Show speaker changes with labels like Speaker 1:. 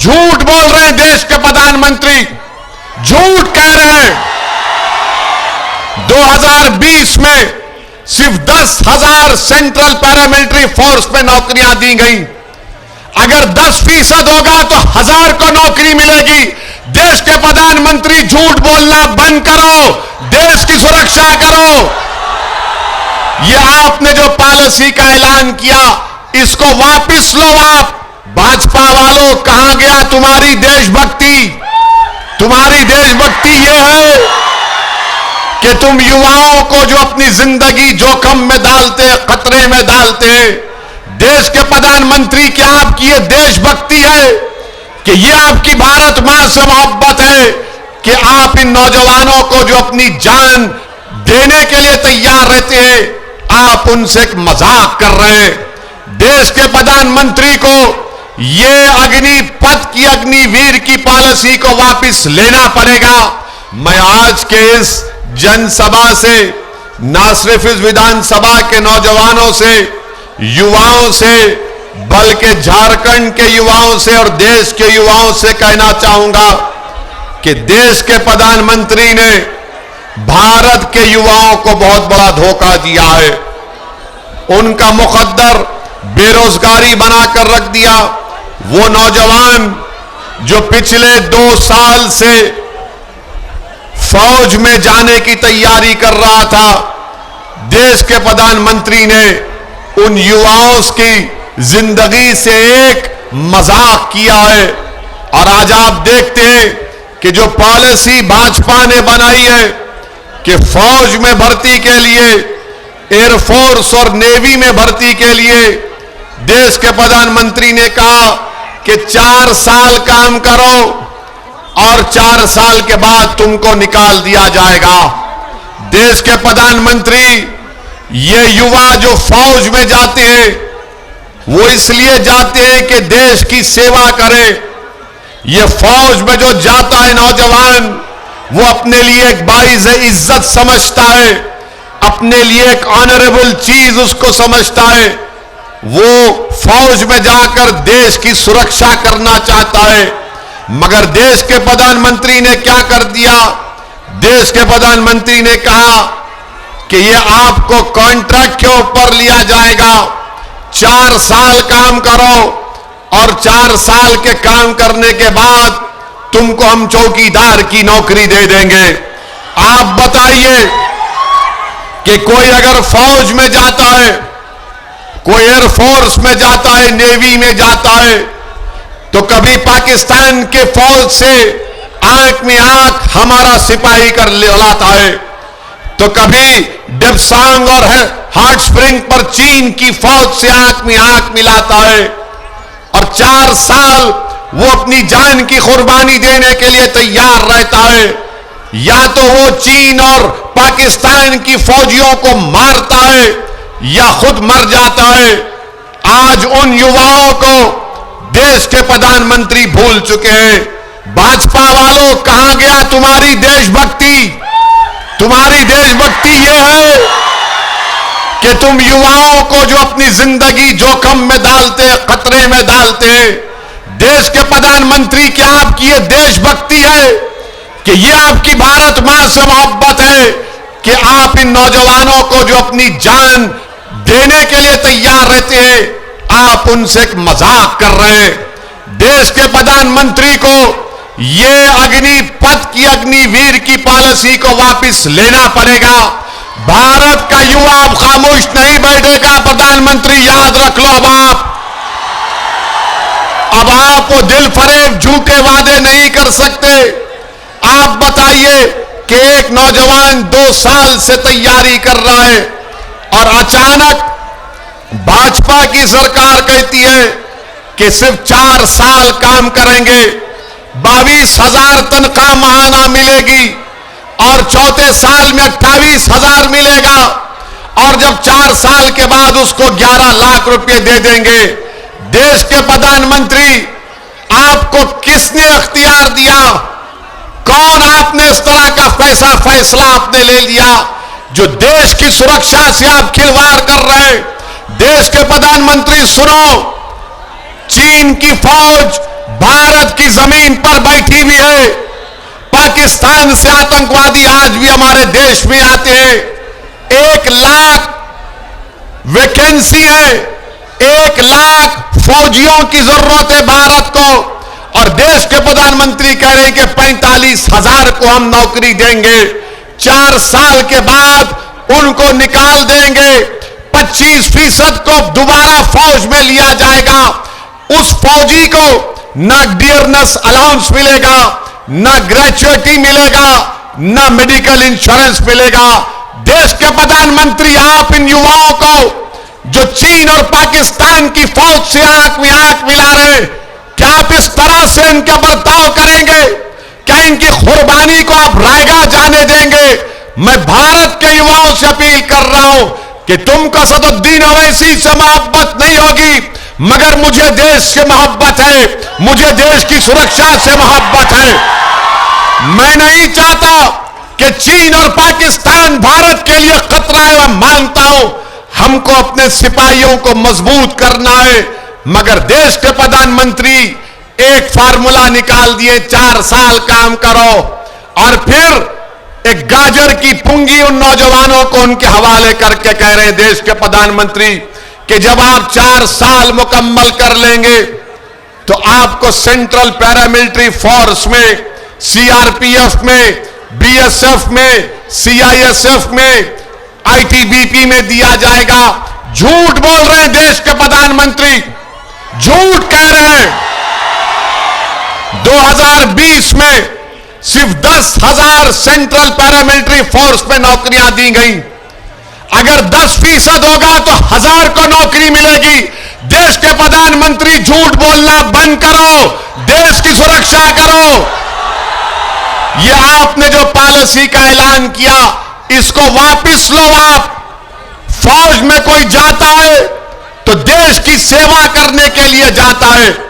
Speaker 1: झूठ बोल रहे हैं देश के प्रधानमंत्री, झूठ कह रहे हैं। 2020 में सिर्फ 10,000 सेंट्रल पैरामिलिट्री फोर्स में नौकरियां दी गई। अगर 10% होगा तो 1000 को नौकरी मिलेगी। देश के प्रधानमंत्री झूठ बोलना बंद करो, देश की सुरक्षा करो। यह आपने जो पॉलिसी का ऐलान किया, इसको वापस लो। आप भाजपा वालों, कहां गया तुम्हारी देशभक्ति? तुम्हारी देशभक्ति यह है कि तुम युवाओं को जो अपनी जिंदगी जोखिम में डालते हैं, खतरे में डालते हैं, देश के प्रधानमंत्री, क्या आपकी यह देशभक्ति है कि यह आपकी भारत मां से मोहब्बत है कि आप इन नौजवानों को जो अपनी जान देने के लिए तैयार रहते हैं, आप उनसे एक मजाक कर रहे हैं? देश के प्रधानमंत्री को ये अग्निपथ की, अग्निवीर की पॉलिसी को वापस लेना पड़ेगा। मैं आज के इस जनसभा से न सिर्फ इस विधानसभा के नौजवानों से, युवाओं से, बल्कि झारखंड के युवाओं से और देश के युवाओं से कहना चाहूंगा कि देश के प्रधानमंत्री ने भारत के युवाओं को बहुत बड़ा धोखा दिया है। उनका मुकद्दर बेरोजगारी बनाकर रख दिया। वो नौजवान जो पिछले 2 साल से फौज में जाने की तैयारी कर रहा था, देश के प्रधानमंत्री ने उन युवाओं की जिंदगी से एक मजाक किया है। और आज आप देखते हैं कि जो पॉलिसी भाजपा ने बनाई है कि फौज में भर्ती के लिए, एयरफोर्स और नेवी में भर्ती के लिए देश के प्रधानमंत्री ने कहा कि 4 साल काम करो और 4 साल के बाद तुमको निकाल दिया जाएगा। देश के प्रधानमंत्री, ये युवा जो फौज में जाते हैं, वो इसलिए जाते हैं कि देश की सेवा करें। ये फौज में जो जाता है नौजवान, वो अपने लिए एक बाइज़ इज्जत समझता है, अपने लिए एक ऑनरेबल चीज उसको समझता है। वो फौज में जाकर देश की सुरक्षा करना चाहता है। मगर देश के प्रधानमंत्री ने क्या कर दिया? देश के प्रधानमंत्री ने कहा कि ये आपको कॉन्ट्रैक्ट के ऊपर लिया जाएगा, 4 साल काम करो और 4 साल के काम करने के बाद तुमको हम चौकीदार की नौकरी दे देंगे। आप बताइए कि कोई अगर फौज में जाता है, कोई एयरफोर्स में जाता है, नेवी में जाता है, तो कभी पाकिस्तान के फौज से आंख में आंख हमारा सिपाही कर लाता है, तो कभी डेप्सांग और हॉट स्प्रिंग पर चीन की फौज से आंख में आंख मिलाता है। और 4 साल वो अपनी जान की कुर्बानी देने के लिए तैयार रहता है। या तो वो चीन और पाकिस्तान की फौजियों को मारता है या खुद मर जाता है। आज उन युवाओं को देश के प्रधानमंत्री भूल चुके हैं। भाजपा वालों, कहां गया तुम्हारी देशभक्ति? तुम्हारी देशभक्ति यह है कि तुम युवाओं को जो अपनी जिंदगी जोखिम में डालते हैं, खतरे में डालते हैं, देश के प्रधानमंत्री, क्या आपकी यह देशभक्ति है कि यह आपकी भारत मां से मोहब्बत है कि आप इन नौजवानों को जो अपनी जान देने के लिए तैयार रहते हैं, आप उनसे एक मजाक कर रहे हैं? देश के प्रधानमंत्री को ये अग्निपथ की, अग्निवीर की पॉलिसी को वापस लेना पड़ेगा। भारत का युवा अब खामोश नहीं बैठेगा। प्रधानमंत्री, याद रख लो, अब आप वो दिल फरेब झूठे वादे नहीं कर सकते। आप बताइए कि एक नौजवान 2 साल से तैयारी कर रहा है और अचानक भाजपा की सरकार कहती है कि सिर्फ 4 साल काम करेंगे, 22,000 तनख्वाह माहाना मिलेगी और चौथे साल में 28,000 मिलेगा और जब 4 साल के बाद उसको 11 लाख रुपए दे देंगे। देश के प्रधानमंत्री, आपको किसने अख्तियार दिया? कौन आपने इस तरह का फैसला आपने ले लिया जो देश की सुरक्षा से आप खिलवाड़ कर रहे हैं? देश के प्रधानमंत्री, सुनो, चीन की फौज भारत की जमीन पर बैठी हुई है। पाकिस्तान से आतंकवादी आज भी हमारे देश में आते हैं। 1 लाख वैकेंसी है, 1 लाख फौजियों की जरूरत है भारत को, और देश के प्रधानमंत्री कह रहे हैं कि 45,000 को हम नौकरी देंगे। 4 साल के बाद उनको निकाल देंगे। 25% को दोबारा फौज में लिया जाएगा। उस फौजी को ना डियरनेस अलाउंस मिलेगा, ना ग्रेचुइटी मिलेगा, ना मेडिकल इंश्योरेंस मिलेगा। देश के प्रधानमंत्री, आप इन युवाओं को जो चीन और पाकिस्तान की फौज से आंख में आंख मिला रहे, क्या आप इस तरह से इनका बर्ताव करेंगे? क्या इनकी कुर्बानी को आप रायगा जाने देंगे? मैं भारत के युवाओं से अपील कर रहा हूं कि तुमको असदुद्दीन ओवैसी से मोहब्बत नहीं होगी, मगर मुझे देश से मोहब्बत है, मुझे देश की सुरक्षा से मोहब्बत है। मैं नहीं चाहता कि चीन और पाकिस्तान भारत के लिए खतरा है। मैं मानता हूं हमको अपने सिपाहियों को मजबूत करना है, मगर देश के प्रधानमंत्री एक फार्मूला निकाल दिए, 4 साल काम करो और फिर एक गाजर की पुंगी उन नौजवानों को उनके हवाले करके कह रहे हैं देश के प्रधानमंत्री कि जब आप 4 साल मुकम्मल कर लेंगे तो आपको सेंट्रल पैरामिलिट्री फोर्स में, सीआरपीएफ में, बीएसएफ में, सीआईएसएफ में, आईटीबीपी में दिया जाएगा। झूठ बोल रहे हैं देश के प्रधानमंत्री, झूठ कह रहे हैं। 2020 में सिर्फ 10,000 सेंट्रल पैरामिलिट्री फोर्स में नौकरियां दी गई। अगर 10% होगा तो 1000 को नौकरी मिलेगी। देश के प्रधानमंत्री, झूठ बोलना बंद करो, देश की सुरक्षा करो। यह आपने जो पॉलिसी का ऐलान किया, इसको वापस लो। आप फौज में कोई जाता है तो देश की सेवा करने के लिए जाता है।